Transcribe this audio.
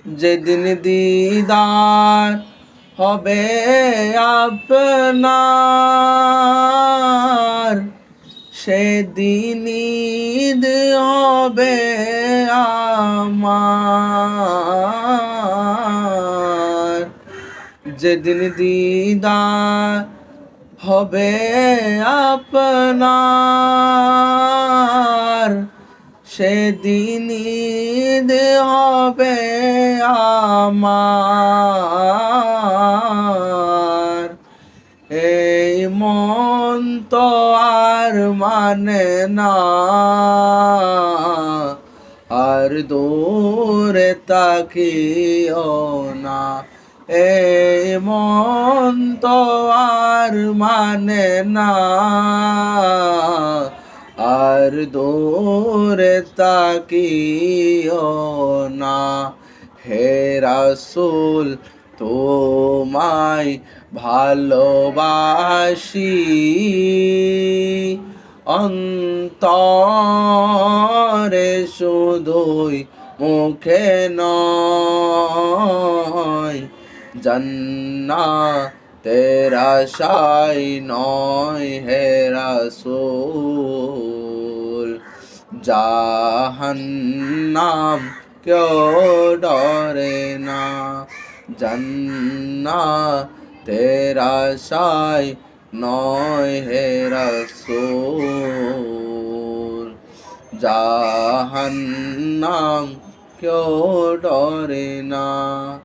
যেদিন দিদার হবে আপনার, সেদিন ঈদ হবে আমার। যেদিন দিদার হবে আপনার, সেদিন ঈদ হবে আমার। এই মন তো আর মানে না, আর দূরে তাকিও না। এই মন তো আর মানে না, আর দূরে তাকিও না। হে রাসূল তোমায় ভালোবাসি, অন্তরে শুধুই মুখে নয়। জান্নাতের আশায় নয় হে রাসূল, জাহান্নাম কেউ ডরে না। জান্নাতের আশায় নয় হে রাসূল, জাহান্নাম কেউ ডরে না।